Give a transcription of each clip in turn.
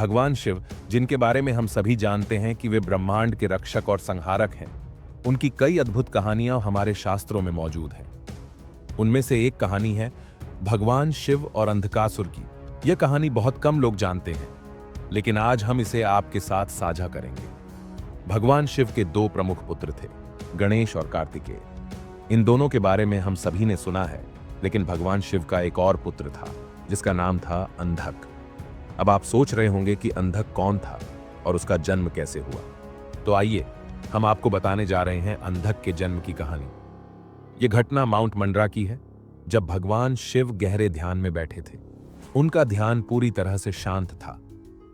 भगवान शिव, जिनके बारे में हम सभी जानते हैं कि वे ब्रह्मांड के रक्षक और संहारक हैं, उनकी कई अद्भुत कहानियां हमारे शास्त्रों में मौजूद हैं। उनमें से एक कहानी है भगवान शिव और अंधकासुर की। यह कहानी बहुत कम लोग जानते हैं, लेकिन आज हम इसे आपके साथ साझा करेंगे। भगवान शिव के दो प्रमुख पुत्र थे, गणेश और कार्तिकेय। इन दोनों के बारे में हम सभी ने सुना है, लेकिन भगवान शिव का एक और पुत्र था जिसका नाम था अंधक। अब आप सोच रहे होंगे कि अंधक कौन था और उसका जन्म कैसे हुआ। तो आइए हम आपको बताने जा रहे हैं अंधक के जन्म की कहानी। यह घटना माउंट मंडरा की है, जब भगवान शिव गहरे ध्यान में बैठे थे। उनका ध्यान पूरी तरह से शांत था।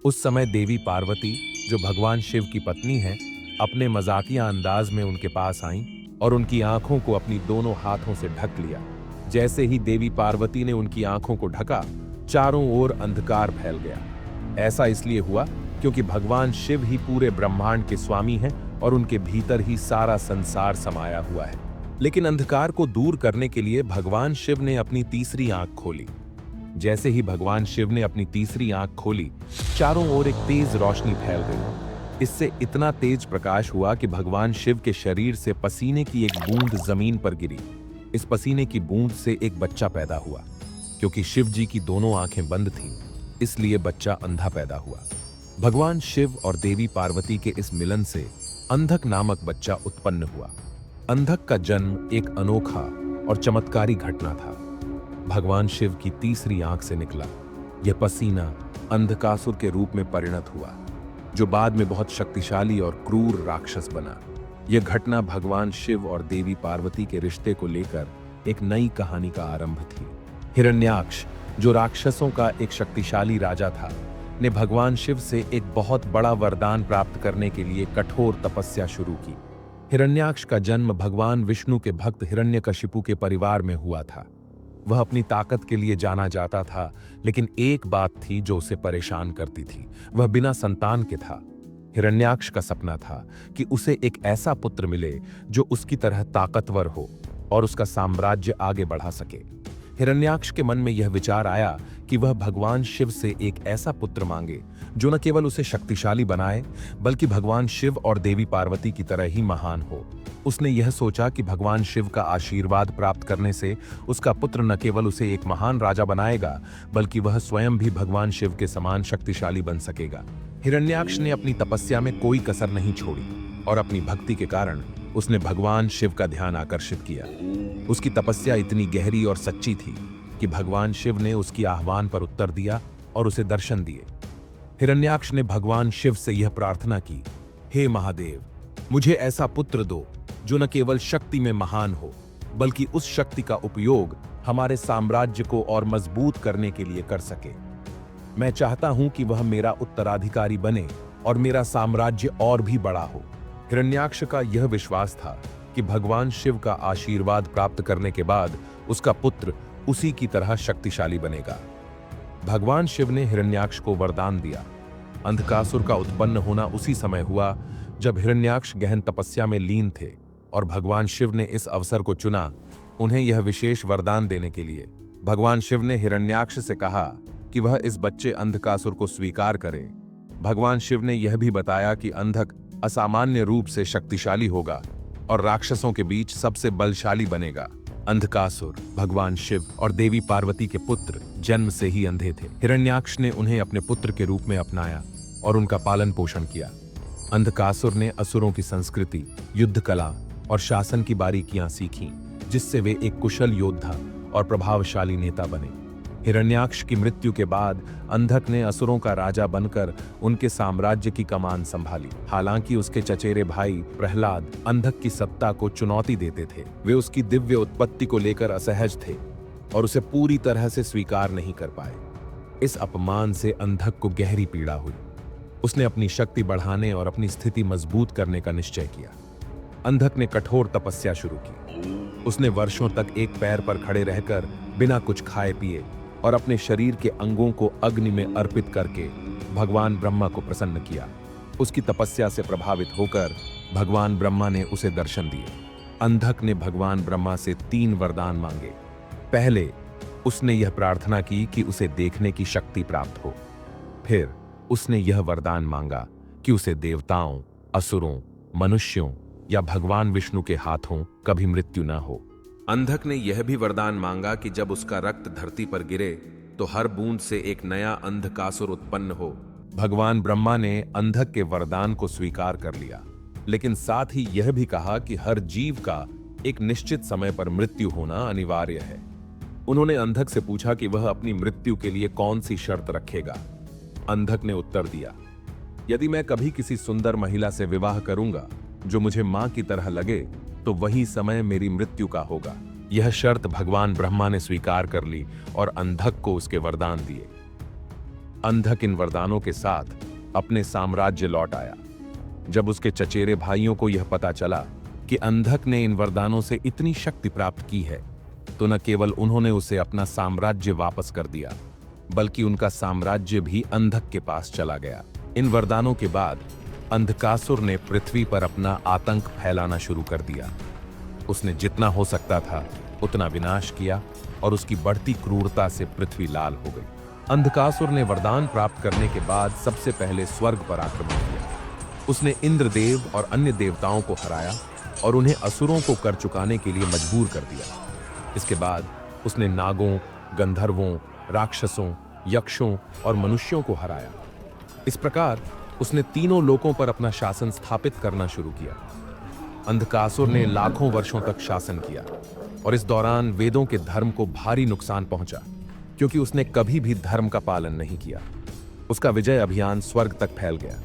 उस समय देवी पार्वती, जो भगवान शिव की पत्नी है, अपने मजाकिया अंदाज में उनके पास आईं और उनकी आंखों को अपनी दोनों हाथों से ढक लिया। जैसे ही देवी पार्वती ने उनकी आंखों को ढका, चारों ओर अंधकार फैल गया। ऐसा इसलिए हुआ क्योंकि भगवान शिव ही पूरे ब्रह्मांड के स्वामी हैं और उनके भीतर ही सारा संसार समाया हुआ है। लेकिन अंधकार को दूर करने के लिए भगवान शिव ने अपनी तीसरी आंख खोली। जैसे ही भगवान शिव ने अपनी तीसरी आंख खोली, चारों ओर एक तेज रोशनी फैल गई। इससे इतना तेज प्रकाश हुआ कि भगवान शिव के शरीर से पसीने की एक बूंद जमीन पर गिरी। इस पसीने की बूंद से एक बच्चा पैदा हुआ। क्योंकि शिव जी की दोनों आंखें बंद थीं, इसलिए बच्चा अंधा पैदा हुआ। भगवान शिव और देवी पार्वती के इस मिलन से अंधक नामक बच्चा उत्पन्न हुआ। अंधक का जन्म एक अनोखा और चमत्कारी घटना था। भगवान शिव की तीसरी आंख से निकला यह पसीना अंधकासुर के रूप में परिणत हुआ, जो बाद में बहुत शक्तिशाली और क्रूर राक्षस बना। यह घटना भगवान शिव और देवी पार्वती के रिश्ते को लेकर एक नई कहानी का आरंभ थी। हिरण्याक्ष, जो राक्षसों का एक शक्तिशाली राजा था, ने भगवान शिव से एक बहुत बड़ा वरदान प्राप्त करने के लिए कठोर तपस्या शुरू की। हिरण्याक्ष का जन्म भगवान विष्णु के भक्त हिरण्यकशिपु के परिवार में हुआ था। वह अपनी ताकत के लिए जाना जाता था, लेकिन एक बात थी जो उसे परेशान करती थी। वह बिना संतान के था। हिरण्याक्ष का सपना था कि उसे एक ऐसा पुत्र मिले जो उसकी तरह ताकतवर हो और उसका साम्राज्य आगे बढ़ा सके। हिरण्याक्ष के मन में यह विचार आया कि वह भगवान शिव से एक ऐसा पुत्र मांगे जो न केवल उसे शक्तिशाली बनाए, बल्कि भगवान शिव और देवी पार्वती की तरह ही महान हो। उसने यह सोचा कि भगवान शिव का आशीर्वाद प्राप्त करने से उसका पुत्र न केवल उसे एक महान राजा बनाएगा, बल्कि वह स्वयं भी भगवान शिव के समान शक्तिशाली बन सकेगा। हिरण्याक्ष ने अपनी तपस्या में कोई कसर नहीं छोड़ी और अपनी भक्ति के कारण उसने भगवान शिव का ध्यान आकर्षित किया। उसकी तपस्या इतनी गहरी और सच्ची थी कि भगवान शिव ने उसकी आह्वान पर उत्तर दिया और उसे दर्शन दिए। हिरण्याक्ष ने भगवान शिव से यह प्रार्थना की, हे महादेव, मुझे ऐसा पुत्र दो जो न केवल शक्ति में महान हो, बल्कि उस शक्ति का उपयोग हमारे साम्राज्य को और मजबूत करने के लिए कर सके। मैं चाहता हूं कि वह मेरा उत्तराधिकारी बने और मेरा साम्राज्य और भी बड़ा हो। हिरण्याक्ष का यह विश्वास था कि भगवान शिव का आशीर्वाद प्राप्त करने के बाद उसका पुत्र उसी की तरह शक्तिशाली बनेगा। भगवान शिव ने हिरण्याक्ष को वरदान दिया। अंधकासुर का उत्पन्न होना उसी समय हुआ जब हिरण्याक्ष गहन तपस्या में लीन थे और भगवान शिव ने इस अवसर को चुना उन्हें यह विशेष वरदान देने के लिए। भगवान शिव ने हिरण्याक्ष से कहा कि वह इस बच्चे अंधकासुर को स्वीकार करे। भगवान शिव ने यह भी बताया कि अंधक असामान्य रूप से शक्तिशाली होगा और राक्षसों के बीच सबसे बलशाली बनेगा। अंधकासुर भगवान शिव और देवी पार्वती के पुत्र जन्म से ही अंधे थे। हिरण्याक्ष ने उन्हें अपने पुत्र के रूप में अपनाया और उनका पालन पोषण किया। अंधकासुर ने असुरों की संस्कृति, युद्ध कला और शासन की बारीकियां सीखीं, जिससे वे एक कुशल योद्धा और प्रभावशाली नेता बने। हिरण्याक्ष की मृत्यु के बाद अंधक ने असुरों का राजा बनकर उनके साम्राज्य की कमान संभाली। हालांकि उसके चचेरे भाई प्रहलाद अंधक की सत्ता को चुनौती देते थे। वे उसकी दिव्य उत्पत्ति को लेकर असहज थे और उसे पूरी तरह से स्वीकार नहीं कर पाए। इस अपमान से अंधक को गहरी पीड़ा हुई। उसने अपनी शक्ति बढ़ाने और अपनी स्थिति मजबूत करने का निश्चय किया। अंधक ने कठोर तपस्या शुरू की। उसने वर्षों तक एक पैर पर खड़े रहकर बिना कुछ खाए पिए और अपने शरीर के अंगों को अग्नि में अर्पित करके भगवान ब्रह्मा को प्रसन्न किया। उसकी तपस्या से प्रभावित होकर भगवान ब्रह्मा ने उसे दर्शन दिए। अंधक ने भगवान ब्रह्मा से 3 वरदान मांगे। पहले उसने यह प्रार्थना की कि उसे देखने की शक्ति प्राप्त हो। फिर उसने यह वरदान मांगा कि उसे देवताओं, असुरों, मनुष्यों या भगवान विष्णु के हाथों कभी मृत्यु न हो। अंधक ने यह भी वरदान मांगा कि जब उसका रक्त धरती पर गिरे तो हर बूंद से एक नया अंधकासुर उत्पन्न हो। भगवान ब्रह्मा ने अंधक के वरदान को स्वीकार कर लिया, लेकिन साथ ही यह भी कहा कि हर जीव का एक निश्चित समय पर मृत्यु होना अनिवार्य है। उन्होंने अंधक से पूछा कि वह अपनी मृत्यु के लिए कौन सी शर्त रखेगा। अंधक ने उत्तर दिया, यदि मैं कभी किसी सुंदर महिला से विवाह करूंगा जो मुझे मां की तरह लगे तो वही समय मेरी मृत्यु का होगा। यह शर्त भगवान ब्रह्मा ने स्वीकार कर ली और अंधक को उसके वरदान दिए। अंधक इन वरदानों के साथ अपने साम्राज्य लौट आया। जब उसके चचेरे भाइयों को यह पता चला कि अंधक ने इन वरदानों से इतनी शक्ति प्राप्त की है, तो न केवल उन्होंने उसे अपना साम्राज्य वापस कर दिया, बल्कि उनका साम्राज्य भी अंधक के पास चला गया। इन वरदानों के बाद अंधकासुर ने पृथ्वी पर अपना आतंक फैलाना शुरू कर दिया। उसने जितना हो सकता था उतना विनाश किया और उसकी बढ़ती क्रूरता से पृथ्वी लाल हो गई। अंधकासुर ने वरदान प्राप्त करने के बाद सबसे पहले स्वर्ग पर आक्रमण किया। उसने इंद्रदेव और अन्य देवताओं को हराया और उन्हें असुरों को कर चुकाने के लिए मजबूर कर दिया। इसके बाद उसने नागों, गंधर्वों, राक्षसों, यक्षों और मनुष्यों को हराया। इस प्रकार उसने तीनों लोकों पर अपना शासन स्थापित करना शुरू किया। अंधकासुर ने लाखों वर्षों तक शासन किया और इस दौरान वेदों के धर्म को भारी नुकसान पहुंचा, क्योंकि उसने कभी भी धर्म का पालन नहीं किया। उसका विजय अभियान स्वर्ग तक फैल गया।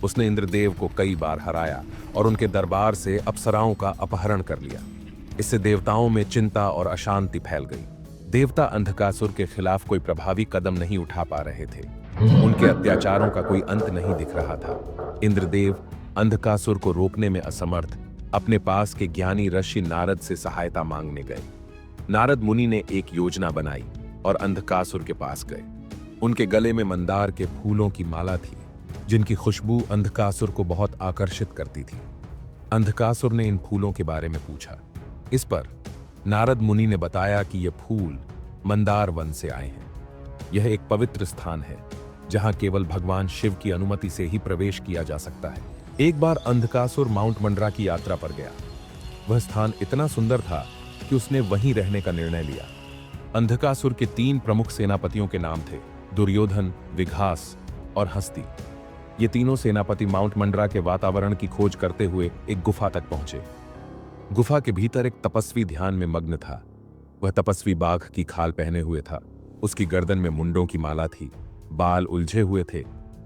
उसने इंद्रदेव को कई बार हराया और उनके दरबार से अप्सराओं का अपहरण कर लिया। इससे देवताओं में चिंता और अशांति फैल गई। देवता अंधकासुर के खिलाफ कोई प्रभावी कदम नहीं उठा पा रहे थे। उनके अत्याचारों का कोई अंत नहीं दिख रहा था। इंद्रदेव अंधकासुर को रोकने में असमर्थ अपने पास के ज्ञानी ऋषि नारद से सहायता मांगने गए। नारद मुनि ने एक योजना बनाई और अंधकासुर के पास गए। उनके गले में मंदार के फूलों की माला थी, जिनकी खुशबू अंधकासुर को बहुत आकर्षित करती थी। अंधकासुर ने इन फूलों के बारे में पूछा। इस पर नारद मुनि ने बताया कि ये फूल मंदार वन से आए हैं। यह एक पवित्र स्थान है जहां केवल भगवान शिव की अनुमति से ही प्रवेश किया जा सकता है। एक बार अंधकासुर माउंट मंडरा की यात्रा पर गया। वह स्थान इतना सुंदर था कि उसने वहीं रहने का निर्णय लिया। अंधकासुर के 3 प्रमुख सेनापतियों के नाम थे, दुर्योधन, विघास और हस्ती। ये तीनों सेनापति माउंट मंडरा के वातावरण की खोज करते हुए एक गुफा तक पहुंचे। गुफा के भीतर एक तपस्वी ध्यान में मग्न था। वह तपस्वी बाघ की खाल पहने हुए था। उसकी गर्दन में मुंडों की माला थी, बाल उलझे हुए थे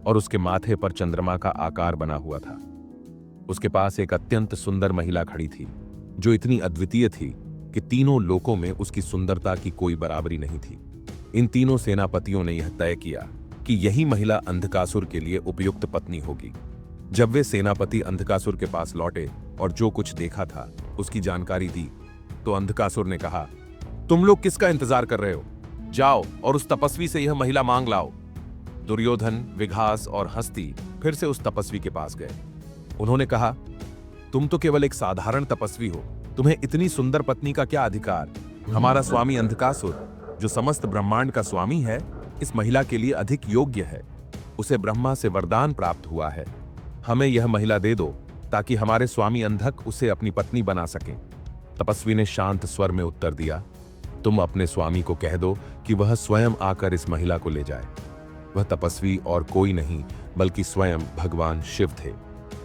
और उसके माथे पर चंद्रमा का आकार बना हुआ था। उसके पास एक अत्यंत सुंदर महिला खड़ी थी, जो इतनी अद्वितीय थी कि तीनों लोकों में उसकी सुंदरता की कोई बराबरी नहीं थी। इन तीनों सेनापतियों ने यह तय किया कि यही महिला अंधकासुर के लिए उपयुक्त पत्नी होगी। जब वे सेनापति अंधकासुर के पास लौटे और जो कुछ देखा था उसकी जानकारी दी, तो अंधकासुर ने कहा, तुम लोग किसका इंतजार कर रहे हो? जाओ और उस तपस्वी से यह महिला मांग लाओ। दुर्योधन, विघास और हस्ती फिर से उस तपस्वी के पास गए। उन्होंने कहा, तुम तो केवल एक साधारण तपस्वी हो, तुम्हें इतनी सुंदर पत्नी का क्या अधिकार? हमारा स्वामी अंधकासुर, जो समस्त ब्रह्मांड का स्वामी है, इस महिला के लिए अधिक योग्य है। उसे ब्रह्मा से वरदान प्राप्त हुआ है। हमें यह महिला दे दो ताकि हमारे स्वामी अंधक उसे अपनी पत्नी बना सकें। तपस्वी ने शांत स्वर में उत्तर दिया, तुम अपने स्वामी को कह दो कि वह स्वयं आकर इस महिला को ले जाए। वह तपस्वी और कोई नहीं बल्कि स्वयं भगवान शिव थे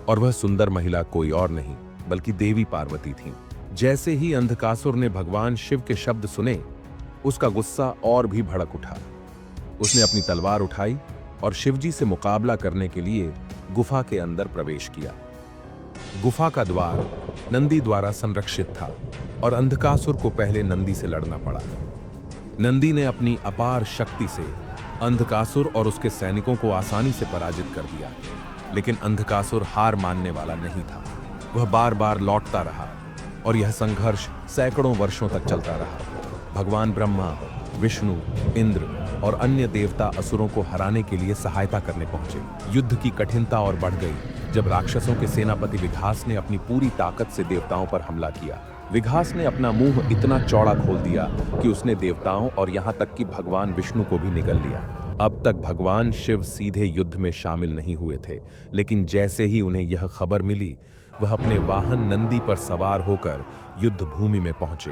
और वह सुंदर महिला कोई और नहीं बल्कि देवी पार्वती थी। जैसे ही अंधकासुर ने भगवान शिव के शब्द सुने, उसका गुस्सा और भी भड़क उठा। उसने अपनी तलवार उठाई और शिवजी से मुकाबला करने के लिए गुफा के अंदर प्रवेश किया। गुफा का द्वार नंदी द्वारा संरक्षित था और अंधकासुर को पहले नंदी से लड़ना पड़ा। नंदी ने अपनी अपार शक्ति से अंधकासुर और उसके सैनिकों को आसानी से पराजित कर दिया, लेकिन अंधकासुर हार मानने वाला नहीं था। वह बार बार लौटता रहा और यह संघर्ष सैकड़ों वर्षों तक चलता रहा। भगवान ब्रह्मा, विष्णु, इंद्र और अन्य देवता असुरों को हराने के लिए सहायता करने पहुंचे। युद्ध की कठिनता और बढ़ गई जब राक्षसों के सेनापति विघास ने अपनी पूरी ताकत से देवताओं पर हमला किया। विघास ने अपना मुंह इतना चौड़ा खोल दिया कि उसने देवताओं और यहां तक कि भगवान विष्णु को भी निगल लिया। अब तक भगवान शिव सीधे युद्ध में शामिल नहीं हुए थे, लेकिन जैसे ही उन्हें यह खबर मिली, वह अपने वाहन नंदी पर सवार होकर युद्ध भूमि में पहुंचे।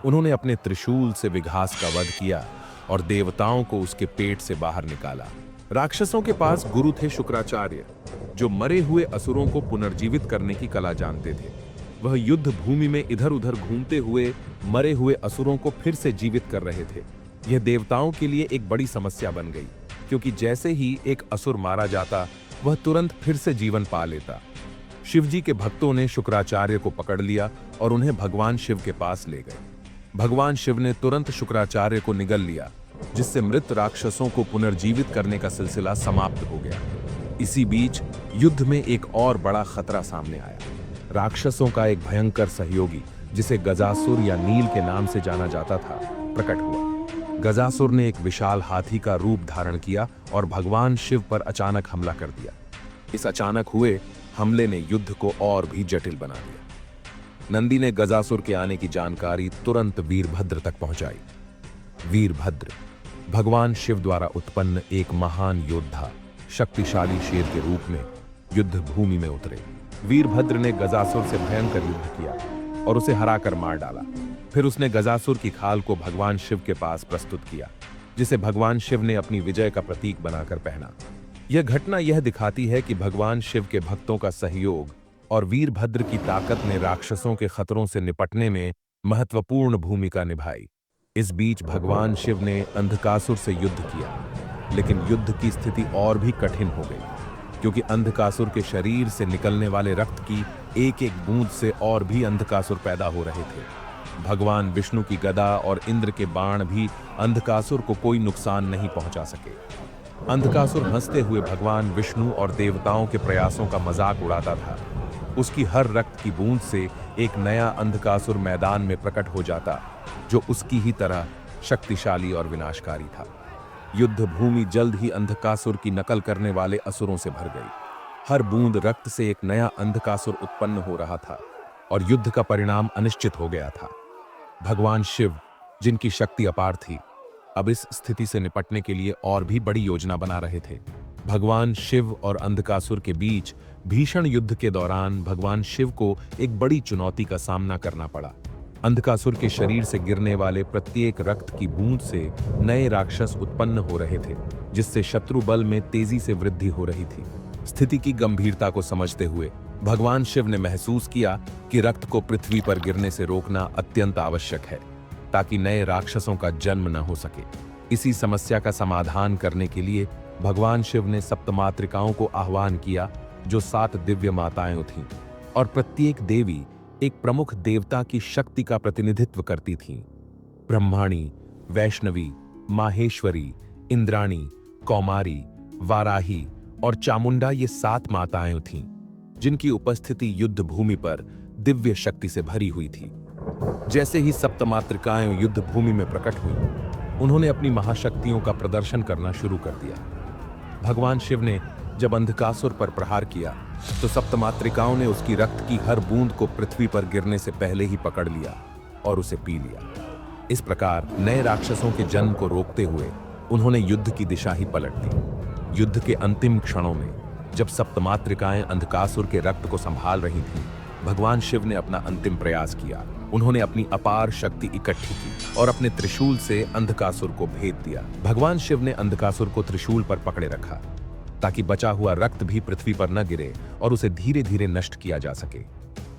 उन्होंने अपने त्रिशूल से विघास का वध किया और देवताओं को उसके पेट से बाहर निकाला। राक्षसों के पास गुरु थे शुक्राचार्य, जो मरे हुए असुरों को पुनर्जीवित करने की कला जानते थे। वह युद्ध भूमि में इधर उधर घूमते हुए मरे हुए असुरों को फिर से जीवित कर रहे थे। यह देवताओं के लिए एक बड़ी समस्या बन गई, क्योंकि जैसे ही एक असुर मारा जाता, वह तुरंत फिर से जीवन पा लेता। शिवजी के भक्तों ने शुक्राचार्य को पकड़ लिया और उन्हें भगवान शिव के पास ले गए। भगवान शिव ने तुरंत शुक्राचार्य को निगल लिया, जिससे मृत राक्षसों को पुनर्जीवित करने का सिलसिला समाप्त हो गया। इसी बीच युद्ध में एक और बड़ा खतरा सामने आया। राक्षसों का एक भयंकर सहयोगी, जिसे गजासुर या नील के नाम से जाना जाता था, प्रकट हुआ। गजासुर ने एक विशाल हाथी का रूप धारण किया और भगवान शिव पर अचानक हमला कर दिया। इस अचानक हुए हमले ने युद्ध को और भी जटिल बना दिया। नंदी ने गजासुर के आने की जानकारी तुरंत वीरभद्र तक पहुंचाई। वीरभद्र भगवान शिव द्वारा उत्पन्न एक महान योद्धा, शक्तिशाली शेर के रूप में युद्ध भूमि में उतरे। वीरभद्र ने गजासुर से भयंकर युद्ध किया और उसे हराकर मार डाला। फिर उसने गजासुर की खाल को भगवान शिव के पास प्रस्तुत किया, जिसे भगवान शिव ने अपनी विजय का प्रतीक बनाकर पहना। यह घटना यह दिखाती है कि भगवान शिव के भक्तों का सहयोग और वीरभद्र की ताकत ने राक्षसों के खतरों से निपटने में महत्वपूर्ण भूमिका निभाई। इस बीच भगवान शिव ने अंधकासुर से युद्ध किया, लेकिन युद्ध की स्थिति और भी कठिन हो गई, क्योंकि अंधकासुर के शरीर से निकलने वाले रक्त की एक एक बूंद से और भी अंधकासुर पैदा हो रहे थे। भगवान विष्णु की गदा और इंद्र के बाण भी अंधकासुर को कोई नुकसान नहीं पहुंचा सके। अंधकासुर हंसते हुए भगवान विष्णु और देवताओं के प्रयासों का मजाक उड़ाता था। उसकी हर रक्त की बूंद से एक नया अंधकासुर मैदान में प्रकट हो जाता, जो उसकी ही तरह शक्तिशाली और विनाशकारी था। युद्ध भूमि जल्द ही अंधकासुर की नकल करने वाले असुरों से भर गई। हर बूंद रक्त से एक नया अंधकासुर उत्पन्न हो रहा था और युद्ध का परिणाम अनिश्चित हो गया था। भगवान शिव, जिनकी शक्ति अपार थी, अब इस स्थिति से निपटने के लिए और भी बड़ी योजना बना रहे थे। भगवान शिव और अंधकासुर के बीच भीषण युद्ध के दौरान भगवान शिव को एक बड़ी चुनौती का सामना करना पड़ा। अंधकासुर के शरीर से गिरने वाले प्रत्येक रक्त की बूंद से नए राक्षस उत्पन्न हो रहे थे, जिससे शत्रु बल में तेजी से वृद्धि हो रही थी। स्थिति की गंभीरता को समझते हुए भगवान शिव ने महसूस किया कि रक्त को पृथ्वी पर गिरने से रोकना अत्यंत आवश्यक है, ताकि नए राक्षसों का जन्म न हो सके। इसी समस्या का समाधान करने के लिए भगवान शिव ने सप्तमातृकाओं को आह्वान किया, जो 7 दिव्य माताएं थीं, और प्रत्येक देवी एक प्रमुख देवता की शक्ति का प्रतिनिधित्व करती थीं। ब्रह्माणी, वैष्णवी, माहेश्वरी, इंद्राणी, कौमारी, वाराही और चामुंडा ये 7 माताएं थीं, जिनकी उपस्थिति युद्ध भूमि पर दिव्य शक्ति से भरी हुई थी। जैसे ही सप्तमातृकाएं युद्ध भूमि में प्रकट हुईं, उन्होंने अपनी महाशक्तियों का प्रदर्शन करना शुरू कर दिया। भगवान शिव ने जब अंधकासुर पर प्रहार किया, तो सप्तमातृकाओं ने उसकी रक्त की हर बूंद को पृथ्वी पर गिरने से पहले ही पकड़ लिया और उसे पी लिया। इस प्रकार नए राक्षसों के जन्म को रोकते हुए उन्होंने युद्ध की दिशा ही पलट दी। युद्ध के अंतिम क्षणों में जब सप्तमातृकाएं अंधकासुर के रक्त को संभाल रही थीं, भगवान शिव ने अपना अंतिम प्रयास किया। उन्होंने अपनी अपार शक्ति इकट्ठी की और अपने त्रिशूल से अंधकासुर को भेद दिया। भगवान शिव ने अंधकासुर को त्रिशूल पर पकड़े रखा, ताकि बचा हुआ रक्त भी पृथ्वी पर न गिरे और उसे धीरे धीरे नष्ट किया जा सके।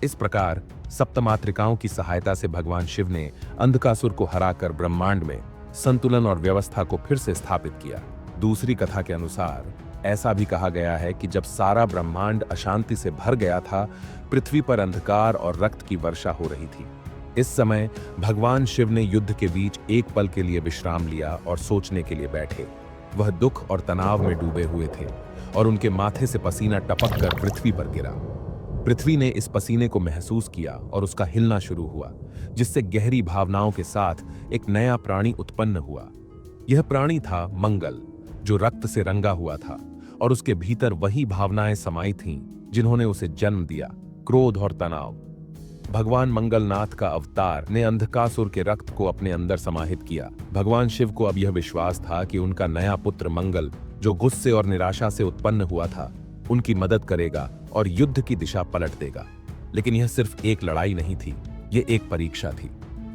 इस प्रकार सप्तमातृकाओं की सहायता से भगवान शिव ने अंधकासुर को हराकर ब्रह्मांड में संतुलन और व्यवस्था को फिर से स्थापित किया। दूसरी कथा के अनुसार ऐसा भी कहा गया है कि जब सारा ब्रह्मांड अशांति से भर गया था, पृथ्वी पर अंधकार और रक्त की वर्षा हो रही थी। इस समय भगवान शिव ने युद्ध के बीच एक पल के लिए विश्राम लिया और सोचने के लिए बैठे। वह दुख और तनाव में डूबे हुए थे और उनके माथे से पसीना टपक कर पृथ्वी पर गिरा। पृथ्वी ने इस पसीने को महसूस किया और उसका हिलना शुरू हुआ, जिससे गहरी भावनाओं के साथ एक नया प्राणी उत्पन्न हुआ। यह प्राणी था मंगल, जो रक्त से रंगा हुआ था, और उसके भीतर वही भावनाएं समाई थीं जिन्होंने उसे जन्म दिया, क्रोध और तनाव। भगवान मंगलनाथ का अवतार ने अंधकासुर के रक्त को अपने अंदर समाहित किया। भगवान शिव को अब यह विश्वास था कि उनका नया पुत्र मंगल, जो गुस्से और निराशा से उत्पन्न हुआ था, उनकी मदद करेगा और युद्ध की दिशा पलट देगा। लेकिन यह सिर्फ एक लड़ाई नहीं थी, यह एक परीक्षा थी।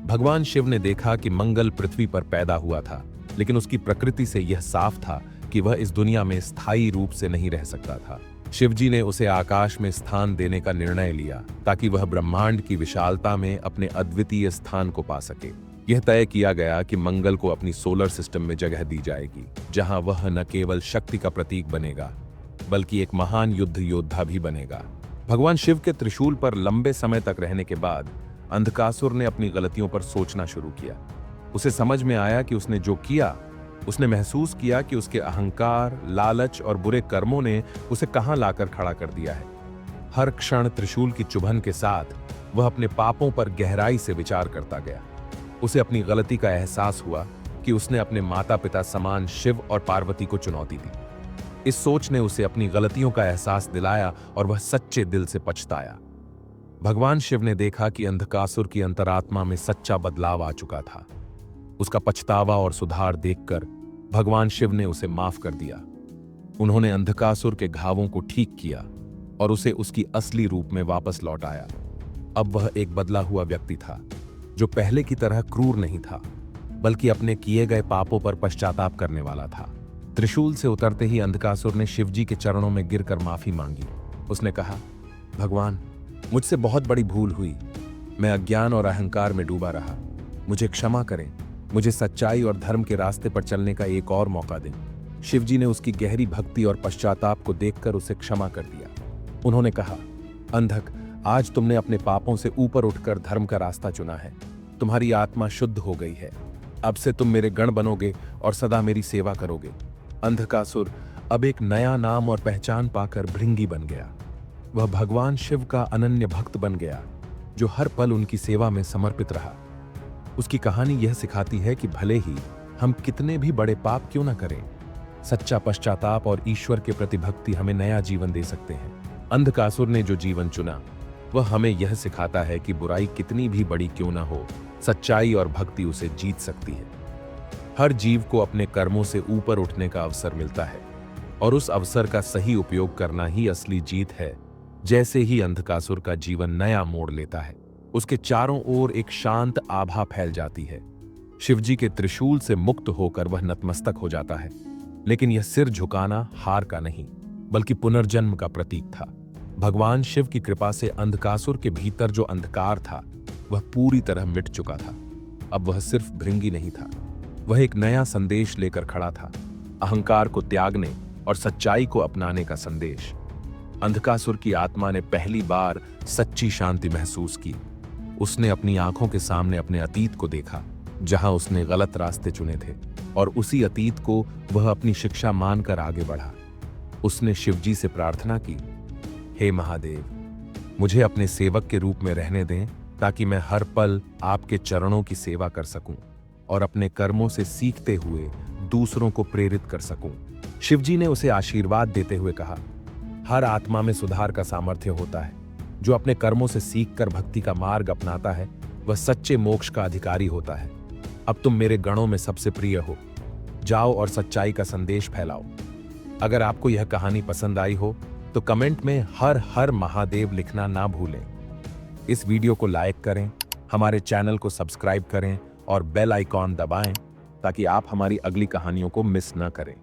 भगवान शिव ने देखा कि मंगल पृथ्वी पर पैदा हुआ था, लेकिन उसकी प्रकृति से यह साफ था कि वह इस दुनिया में स्थायी रूप से नहीं रह सकता था। शिवजी ने उसे आकाश में स्थान देने का निर्णय लिया ताकि वह ब्रह्मांड की विशालता में अपने अद्वितीय स्थान को पा सके। यह तय किया गया कि मंगल को अपनी सोलर सिस्टम में जगह दी जाएगी, जहां वह न केवल शक्ति का प्रतीक बनेगा, बल्कि एक महान युद्ध योद्धा भी बनेगा। भगवान शिव के त्रिशूल पर लंबे समय तक रहने के बाद अंधकासुर ने अपनी गलतियों पर सोचना शुरू किया। उसे समझ में आया कि उसने जो किया, उसने महसूस किया कि उसके अहंकार, लालच और बुरे कर्मों ने उसे कहां लाकर खड़ा कर दिया है। हर क्षण त्रिशूल की चुभन के साथ वह अपने पापों पर गहराई से विचार करता गया। उसे अपनी गलती का एहसास हुआ कि उसने अपने माता पिता समान शिव और पार्वती को चुनौती दी। इस सोच ने उसे अपनी गलतियों का एहसास दिलाया और वह सच्चे दिल से पछताया। भगवान शिव ने देखा कि अंधकासुर की अंतरात्मा में सच्चा बदलाव आ चुका था। उसका पछतावा और सुधार देखकर भगवान शिव ने उसे माफ कर दिया। उन्होंने अंधकासुर के घावों को ठीक किया और उसे उसकी असली रूप में वापस लौटाया। अब वह एक बदला हुआ व्यक्ति था, जो पहले की तरह क्रूर नहीं था, बल्कि अपने किए गए पापों पर पश्चाताप करने वाला था। त्रिशूल से उतरते ही अंधकासुर ने शिवजी के चरणों में गिरकर माफी मांगी। उसने कहा, भगवान, मुझसे बहुत बड़ी भूल हुई। मैं अज्ञान और अहंकार में डूबा रहा। मुझे क्षमा करें। मुझे सच्चाई और धर्म के रास्ते पर चलने का एक और मौका दें। शिवजी ने उसकी गहरी भक्ति और पश्चाताप को देखकर उसे क्षमा कर दिया। उन्होंने कहा, अंधक, आज तुमने अपने पापों से ऊपर उठकर धर्म का रास्ता चुना है। तुम्हारी आत्मा शुद्ध हो गई है। अब से तुम मेरे गण बनोगे और सदा मेरी सेवा करोगे। अंधकासुर अब एक नया नाम और पहचान पाकर भृंगी बन गया। वह भगवान शिव का अनन्य भक्त बन गया, जो हर पल उनकी सेवा में समर्पित रहा। उसकी कहानी यह सिखाती है कि भले ही हम कितने भी बड़े पाप क्यों न करें, सच्चा पश्चाताप और ईश्वर के प्रति भक्ति हमें नया जीवन दे सकते हैं। अंधकासुर ने जो जीवन चुना, वह हमें यह सिखाता है कि बुराई कितनी भी बड़ी क्यों न हो, सच्चाई और भक्ति उसे जीत सकती है। हर जीव को अपने कर्मों से ऊपर उठने का अवसर मिलता है, और उस अवसर का सही उपयोग करना ही असली जीत है। जैसे ही अंधकासुर का जीवन नया मोड़ लेता है, उसके चारों ओर एक शांत आभा फैल जाती है। शिवजी के त्रिशूल से मुक्त होकर वह नतमस्तक हो जाता है। लेकिन यह सिर झुकाना हार का नहीं, बल्कि पुनर्जन्म का प्रतीक था। भगवान शिव की कृपा से अंधकासुर के भीतर जो अंधकार था, वह पूरी तरह मिट चुका था। अब वह सिर्फ भृंगी नहीं था, वह एक नया संदेश लेकर खड़ा था, अहंकार को त्यागने और सच्चाई को अपनाने का संदेश। अंधकासुर की आत्मा ने पहली बार सच्ची शांति महसूस की। उसने अपनी आंखों के सामने अपने अतीत को देखा, जहां उसने गलत रास्ते चुने थे, और उसी अतीत को वह अपनी शिक्षा मानकर आगे बढ़ा। उसने शिवजी से प्रार्थना की, हे महादेव, मुझे अपने सेवक के रूप में रहने दें, ताकि मैं हर पल आपके चरणों की सेवा कर सकूं और अपने कर्मों से सीखते हुए दूसरों को प्रेरित कर सकूं। शिवजी ने उसे आशीर्वाद देते हुए कहा, हर आत्मा में सुधार का सामर्थ्य होता है। जो अपने कर्मों से सीखकर भक्ति का मार्ग अपनाता है, वह सच्चे मोक्ष का अधिकारी होता है। अब तुम मेरे गणों में सबसे प्रिय हो। जाओ और सच्चाई का संदेश फैलाओ। अगर आपको यह कहानी पसंद आई हो तो कमेंट में हर हर महादेव लिखना ना भूलें। इस वीडियो को लाइक करें, हमारे चैनल को सब्सक्राइब करें और बेल आइकॉन दबाएं, ताकि आप हमारी अगली कहानियों को मिस न करें।